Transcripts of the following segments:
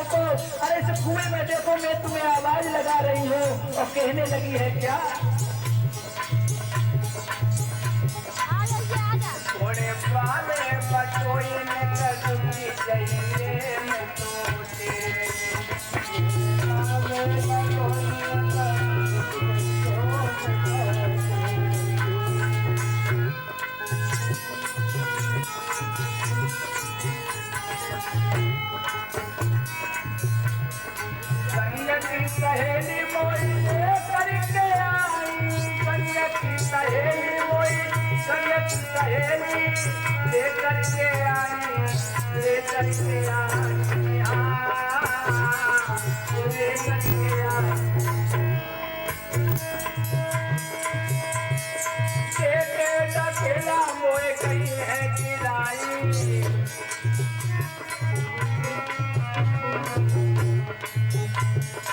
को, अरे इस कुएं में देखो मैं तुम्हें आवाज लगा रही हूँ और कहने लगी है क्या? घोड़े वाले बटोई में कदमी चाहिए मैं तो तेरे सहेली मोई करके आई, संग की सहेली मोई संग की सहेली लेकर के आई, लेकर के आई, लेकर के आई। देखे डकेला मोए गई है गिराई,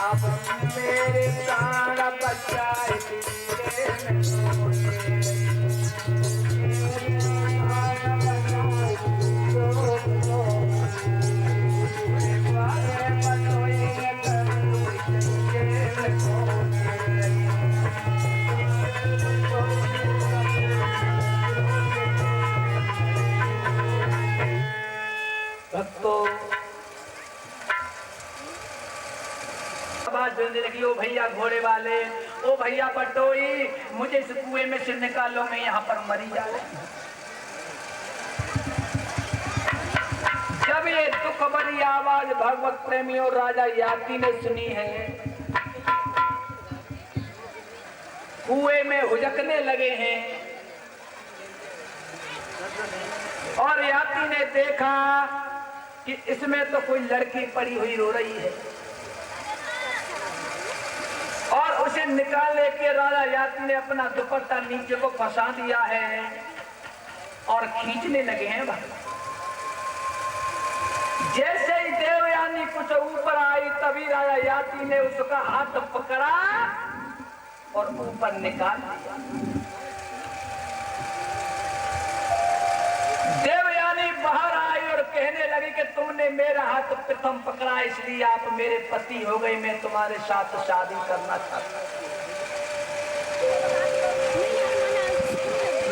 अब मेरे सारा बचाए लगी। ओ भैया घोड़े वाले, ओ भैया बटोई, मुझे इस कुएं में से निकालो, मैं यहाँ पर मरी जाऊं। जब ये दुख भरी आवाज भगवत प्रेमी और राजा याति ने सुनी है, कुएं में हुजकने लगे हैं और याति ने देखा कि इसमें तो कोई लड़की पड़ी हुई रो रही है और उसे निकालने के राजा याति ने अपना दुपट्टा नीचे को फंसा दिया है और खींचने लगे हैं। जैसे ही देवयानी कुछ ऊपर आई तभी राजा याति ने उसका हाथ पकड़ा और ऊपर निकाल दिया। देवयानी बाहर आई और कहने लगी कि तुमने मेरा हाथ प्रथम पकड़ा इसलिए आप मेरे पति हो गए, मैं तुम्हारे साथ शादी करना चाहता हूं।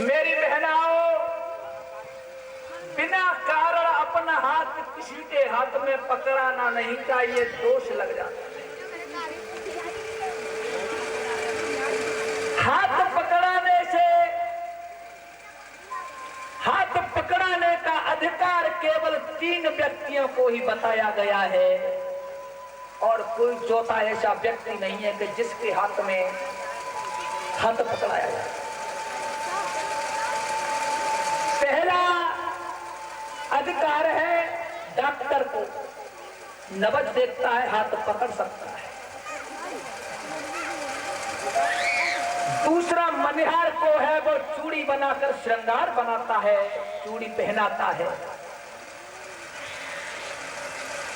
मेरी बहनाओं, बिना कारण अपना हाथ किसी के हाथ में पकड़ाना नहीं चाहिए, दोष लग जाता है। हाथ पकड़ाने से, हाथ पकड़ाने का अधिकार केवल 3 व्यक्तियों को ही बताया गया है और कोई चौथा ऐसा व्यक्ति नहीं है कि जिसके हाथ में हाथ पकड़ाया जाए। पहला अधिकार है डॉक्टर को, नबज देखता है, हाथ पकड़ सकता है। दूसरा मनिहार को है, वो चूड़ी बनाकर श्रृंगार बनाता है, चूड़ी पहनाता है।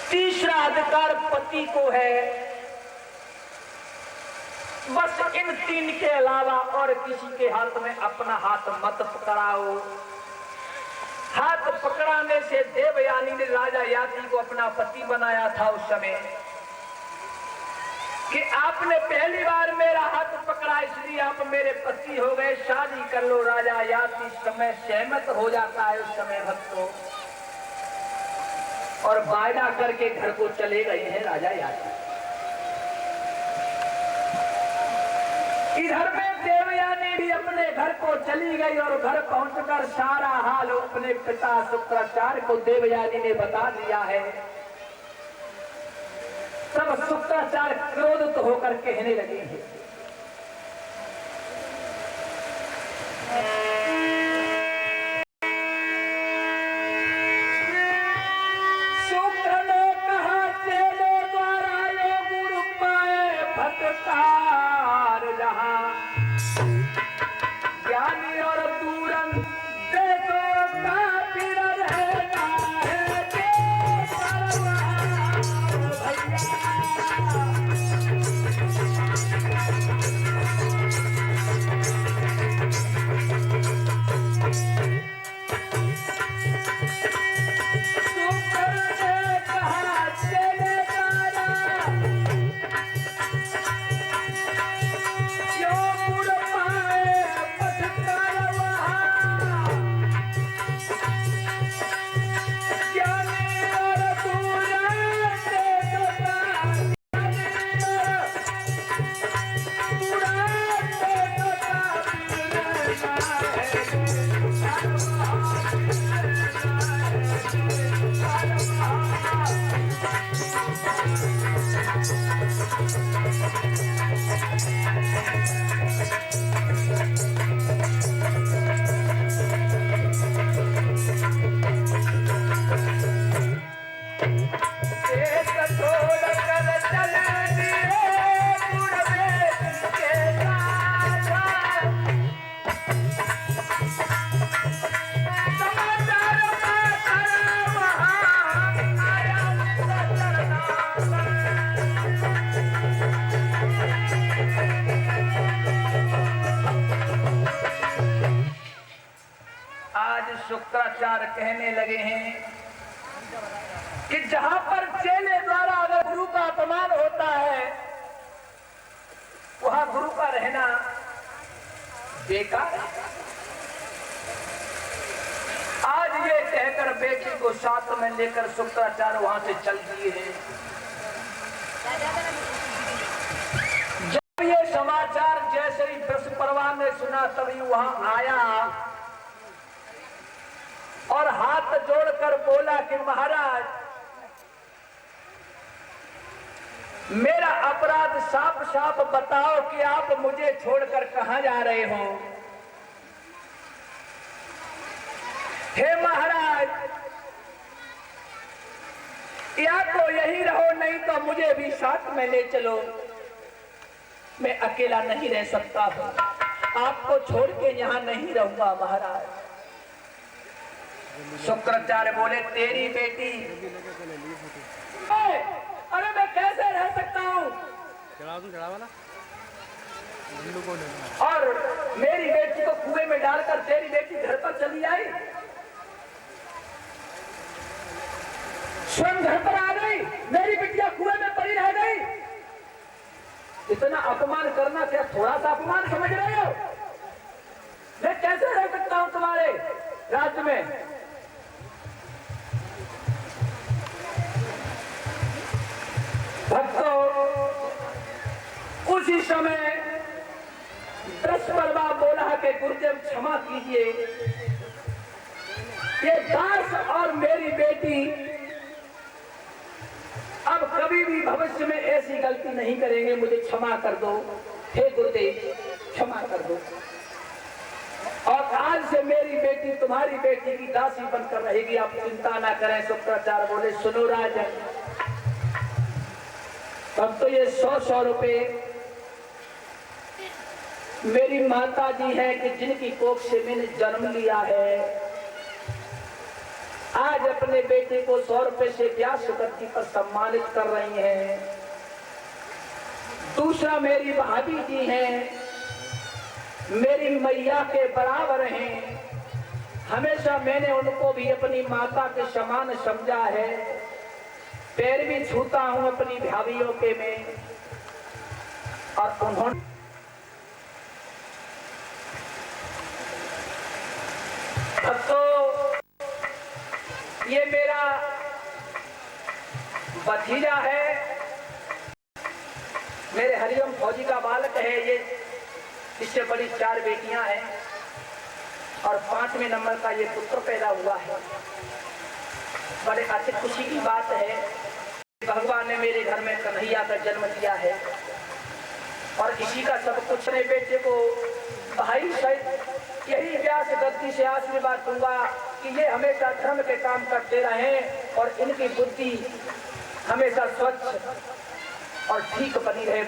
तीसरा अधिकार पति को है। बस इन 3 के अलावा और किसी के हाथ में अपना हाथ मत पकड़ाओ। हाथ पकड़ाने से देवयानी ने राजा याति को अपना पति बनाया था उस समय कि आपने पहली बार मेरा हाथ पकड़ा इसलिए आप मेरे पति हो गए, शादी कर लो। राजा याति समय सहमत हो जाता है उस समय भक्तों और वायदा करके घर को चले गए हैं राजा याति। इधर में देवयानी भी अपने घर को चली गई और घर पहुंचकर सारा हाल अपने पिता शुक्राचार्य को देवयानी ने बता दिया है। तब शुक्राचार्य क्रोधित होकर कहने लगे हैं, शुक्र ने कहा चेलों द्वारा यो गुरु पाए भटकार जहां, ज्ञानी और दूरन देखो का पीड़ रहेगा है भैया। शुक्राचार्य कहने लगे हैं कि जहां पर चेले द्वारा अगर गुरु का अपमान होता है वहां गुरु का रहना बेकार है। आज ये कहकर बेटी को साथ में लेकर शुक्राचार्य वहां से चल दिए हैं। जब ये समाचार जैसे ही बृहस्पतिवार ने सुना तभी वहां आया और हाथ जोड़कर बोला कि महाराज, मेरा अपराध साफ साफ बताओ कि आप मुझे छोड़कर कहां जा रहे हो। हे महाराज, या तो यही रहो नहीं तो मुझे भी साथ में ले चलो, मैं अकेला नहीं रह सकता हूं, आपको छोड़ के यहां नहीं रहूंगा महाराज। शुक्राचार्य बोले, तेरी बेटी, अरे मैं कैसे रह सकता हूं और मेरी बेटी को कुएं में डालकर तेरी बेटी घर पर चली आई, स्वयं घर पर आ गई, मेरी बिटिया कुएं में पड़ी रह गई। इतना अपमान करना क्या थोड़ा सा अपमान समझ रहे हो? मैं कैसे रह सकता हूं तुम्हारे राज्य में? भक्तों, उसी समय बृहस्पतिवार बोला कि गुरुदेव क्षमा कीजिए, ये दास और मेरी बेटी अब कभी भी भविष्य में ऐसी गलती नहीं करेंगे, मुझे क्षमा कर दो, हे गुरुदेव क्षमा कर दो। और आज से मेरी बेटी तुम्हारी बेटी की दासी बनकर रहेगी, आप चिंता ना करें। शुक्राचार्य बोले, सुनो राजन, तब तो ये 100 रुपए मेरी माता जी है कि जिनकी कोख से मैंने जन्म लिया है, आज अपने बेटे को 100 रुपए से ब्याह शुक्ति पर सम्मानित कर रही हैं। दूसरा मेरी भाभी जी हैं, मेरी मैया के बराबर हैं, हमेशा मैंने उनको भी अपनी माता के समान समझा है, पैर भी छूता हूं अपनी भाभीयों के में। और उन्होंने तो ये मेरा भतीजा है, मेरे हरिओम फौजी का बालक है, ये इससे बड़ी 4 बेटियां हैं और 5वें नंबर का ये पुत्र पैदा हुआ है। बड़े अच्छी खुशी की बात है, भगवान ने मेरे घर में कन्हैया का जन्म दिया है और इसी का सब कुछ। मेरे बेटे को भाई सहित यही व्यास गद्दी से आशीर्वाद दूंगा कि ये हमेशा धर्म के काम करते रहें और इनकी बुद्धि हमेशा स्वच्छ और ठीक बनी रहे।